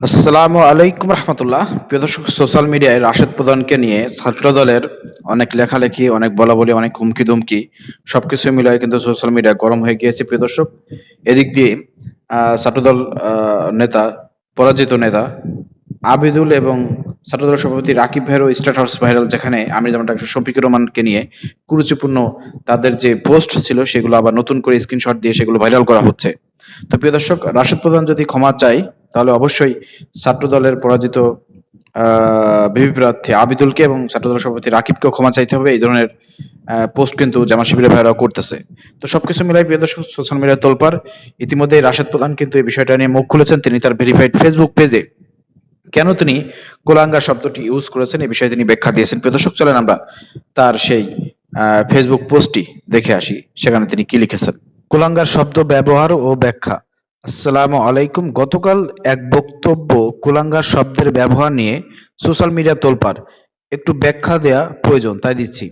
আসসালামু আলাইকুম রহমতুল্লাহ। প্রিয় দর্শক, সোশ্যাল মিডিয়ায় রাশেদ প্রধানকে নিয়ে ছাত্র দলের অনেক লেখালেখি, অনেক বলাবলি, অনেক হুমকি দুমকি সবকিছু মিলায় কিন্তু সোশ্যাল মিডিয়া গরম হয়ে গিয়েছে। প্রিয় দর্শক, এদিক দিয়ে ছাত্রদল নেতা, পরাজিত নেতা আবিদুল এবং ছাত্রদল সভাপতি রাকিব ভাইয়েরও স্ট্যাটাস ভাইরাল, যেখানে আমি যেমন ডাক্তার শফিকুর রহমানকে নিয়ে কুরুচিপূর্ণ তাদের যে পোস্ট ছিল সেগুলো আবার নতুন করে স্ক্রিনশট দিয়ে সেগুলো ভাইরাল করা হচ্ছে। তো প্রিয় দর্শক, রাশেদ প্রধান যদি ক্ষমা চায় তাহলে অবশ্যই ছাত্র দলের পরাজিত ভিপি প্রার্থী আবিদুলকে এবং ছাত্রদল সভাপতি রাকিবকেও ক্ষমা চাইতে হবে। এই ধরনের পোস্ট কিন্তু জামাত শিবিরের ভাইরাও করতেছে। তো সবকিছু মিলাই প্রিয় দর্শক, সোশ্যাল মিডিয়ার তোলপাড়। ইতিমধ্যে রাশেদ প্রধান কিন্তু এই বিষয়টা নিয়ে মুখ খুলেছেন। তিনি তার ভেরিফাইড ফেসবুক পেজে কেন তিনি কুলাঙ্গার শব্দটি ইউজ করেছেন এই বিষয়ে তিনি ব্যাখ্যা দিয়েছেন। প্রিয় দর্শক, চলেন আমরা তার সেই ফেসবুক পোস্টটি দেখে আসি, সেখানে তিনি কি লিখেছেন। কুলাঙ্গার শব্দ ব্যবহার ও ব্যাখ্যা। আসসালামু আলাইকুম। গতকাল এক বক্তব্য কুলাঙ্গার শব্দের ব্যবহার নিয়ে সোশ্যাল মিডিয়া তোলপাড়। একটু ব্যাখ্যা দেয়া প্রয়োজন, তাই দিচ্ছি।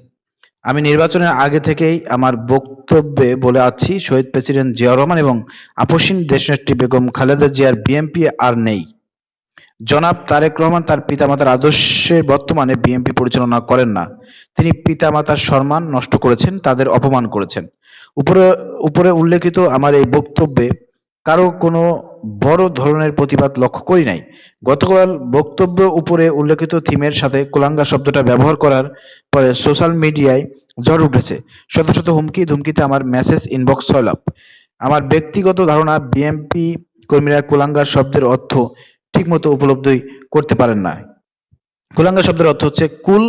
আমি নির্বাচনের আগে থেকেই আমার বক্তব্যে বলে আছি, শহীদ প্রেসিডেন্ট জিয়াউর রহমান এবং আপসহীন দেশনেত্রী বেগম খালেদা জিয়ার বিএনপি আর নেই। জনাব তারেক রহমান তার পিতামাতার আদর্শে বর্তমানে বিএনপি পরিচালনা করেন না। তিনি পিতামাতার সম্মান নষ্ট করেছেন, তাদের অপমান করেছেন। উপরে উপরে উল্লেখিত আমার এই বক্তব্যে কারো কোনো বড় ধরনের প্রতিবাদ লক্ষ্য করি নাই। গতকাল বক্তব্য উপরে উল্লেখিত থিমের সাথে কুলাঙ্গার শব্দটা ব্যবহার করার পরে সোশ্যাল মিডিয়ায় ঝড় উঠেছে। শত শত হুমকি ধুমকিতে আমার মেসেজ ইনবক্স সয়লাভ। আমার ব্যক্তিগত ধারণা, বিএনপি কর্মীরা কুলাঙ্গার শব্দের অর্থ ঠিকমতো উপলব্ধি করতে পারেন না। কুলাঙ্গার শব্দের অর্থ হচ্ছে কুল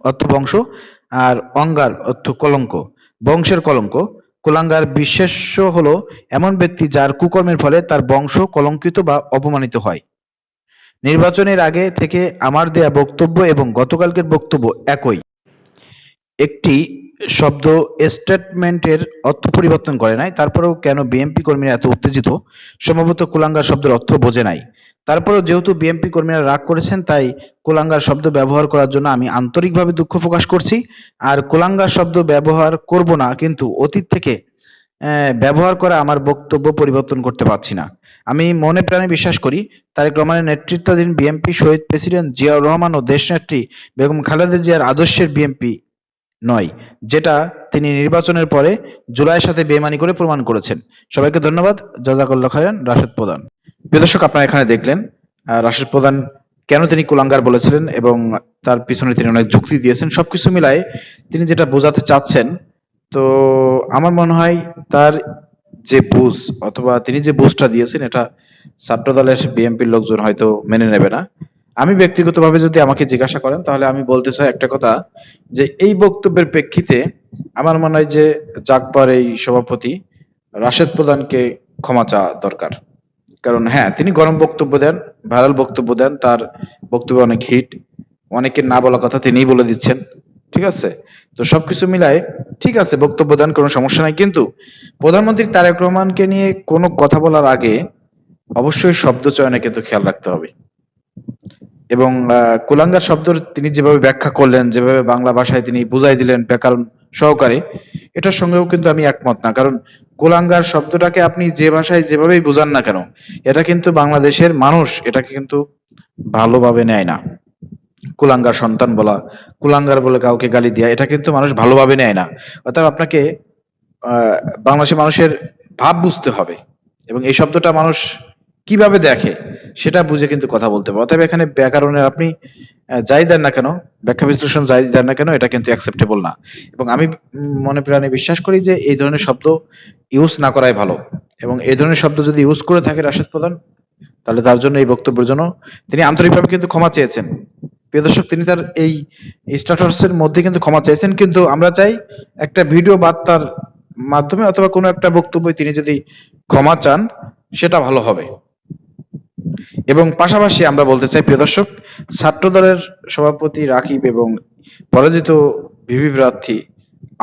অর্থ বংশ, আর অঙ্গার অর্থ কলঙ্ক, বংশের কলঙ্ক। কুলাঙ্গার বিশেষ্য হলো এমন ব্যক্তি যার কুকর্মের ফলে তার বংশ কলঙ্কিত বা অপমানিত হয়। নির্বাচনের আগে থেকে আমার দেয়া বক্তব্য এবং গতকালকের বক্তব্য একই। একটি শব্দ স্টেটমেন্টের অর্থ পরিবর্তন করে নাই। তারপরেও কেন বিএনপি কর্মীরা এত উত্তেজিত? সম্ভবত কুলাঙ্গার শব্দের অর্থ বোঝে নাই। তারপরেও যেহেতু বিএনপি কর্মীরা রাগ করেছেন, তাই কুলাঙ্গার শব্দ ব্যবহার করার জন্য আমি আন্তরিকভাবে দুঃখ প্রকাশ করছি। আর কুলাঙ্গার শব্দ ব্যবহার করব না, কিন্তু অতীত থেকে ব্যবহার করা আমার বক্তব্য পরিবর্তন করতে পারছি না। আমি মনে প্রাণে বিশ্বাস করি, তারেক রহমানের নেতৃত্বাধীন বিএনপি শহীদ প্রেসিডেন্ট জিয়াউর রহমান ও দেশনেত্রী বেগম খালেদা জিয়ার আদর্শের বিএনপি নয়, যেটা তিনি নির্বাচনের পরে জুলাইয়ের সাথে বেইমানি করে প্রমাণ করেছেন। সবাইকে ধন্যবাদ। জাযাকাল্লাহ খায়রান। রাশেদ প্রধান। প্রিয় দর্শক, আপনারা এখানে দেখলেন রাশেদ প্রধান কেন তিনি কুলাঙ্গার বলেছিলেন এবং তার পিছনে তিনি অনেক যুক্তি দিয়েছেন। সবকিছু মিলায় তিনি যেটা বোঝাতে চাচ্ছেন, তো আমার মনে হয় তার যে বুঝ অথবা তিনি যে বুঝটা দিয়েছেন, এটা ছাত্র দলের বিএনপির লোকজন হয়তো মেনে নেবে না। আমি ব্যক্তিগতভাবে যদি আমাকে জিজ্ঞাসা করেন, তাহলে আমি বলতে চাই একটা কথা, যে এই বক্তব্যের প্রেক্ষিতে আমার মনে হয় যে জাগবার এই সভাপতি রাশেদ প্রধানকে ক্ষমা চাওয়া দরকার। কারণ হ্যাঁ, তিনি গরম বক্তব্য দেন, ভাইরাল বক্তব্য দেন, তার বক্তব্য অনেক হিট, অনেকের না বলা কথা তিনিই বলে দিচ্ছেন। ঠিক আছে, তো সবকিছু মিলায় ঠিক আছে, বক্তব্য দেন, কোনো সমস্যা নাই। কিন্তু প্রধানমন্ত্রী তারেক রহমানকে নিয়ে কোনো কথা বলার আগে অবশ্যই শব্দ চয়নে কিন্তু খেয়াল রাখতে হবে। এবং কুলাঙ্গার শব্দ তিনি যেভাবে ব্যাখ্যা করলেন, যেভাবে বাংলা ভাষায় তিনি বুঝাই দিলেন ব্যাকরণ সহকারে, এটার সঙ্গেও কিন্তু আমি একমত না। কারণ কুলাঙ্গার শব্দটাকে আপনি যে ভাষায় যেভাবেই বুঝান না কেন, এটা কিন্তু বাংলাদেশের মানুষ এটাকে কিন্তু ভালোভাবে নেয় না। কুলাঙ্গার সন্তান বলা, কুলাঙ্গার বলে কাউকে গালি দেয়া, এটা কিন্তু মানুষ ভালোভাবে নেয় না। অর্থাৎ আপনাকে বাংলাদেশের মানুষের ভাব বুঝতে হবে এবং এই শব্দটা মানুষ কিভাবে দেখে সেটা বুঝে কিন্তু কথা বলতে হবে। অতএব এখানে ব্যাকরণের আপনি যাই দেন না কেন, ব্যাখ্যা বিশ্লেষণ যাই দেন না কেন, এটা কিন্তু অ্যাকসেপ্টেবল না। এবং আমি মনে প্রাণে বিশ্বাস করি যে এই ধরনের শব্দ ইউজ না করাই ভালো। এবং এই ধরনের শব্দ যদি ইউজ করে থাকে রাশেদ প্রধান, তাহলে তার জন্য, এই বক্তব্যের জন্য তিনি আন্তরিকভাবে কিন্তু ক্ষমা চেয়েছেন। প্রিয় দর্শক, তিনি তার এই স্ট্যাটাসের মধ্যে কিন্তু ক্ষমা চেয়েছেন। কিন্তু আমরা চাই একটা ভিডিও বার্তার মাধ্যমে অথবা কোনো একটা বক্তব্যে তিনি যদি ক্ষমা চান, সেটা ভালো হবে। এবং পাশাপাশি আমরা বলতে চাই, প্রিয় দর্শক, ছাত্র দলের সভাপতি রাকিব এবং পরাজিত ভিপি প্রার্থী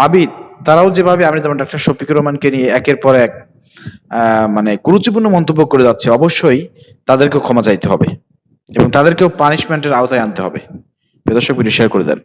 আবিদ, তারাও যেভাবে আমি যেমন ডাক্তার শফিকুর রহমানকে নিয়ে একের পর এক মানে গুরুত্বপূর্ণ মন্তব্য করে যাচ্ছে, অবশ্যই তাদেরকেও ক্ষমা চাইতে হবে এবং তাদেরকেও পানিশমেন্টের আওতায় আনতে হবে। প্রিয় দর্শক, ভিডিও শেয়ার করে দেন।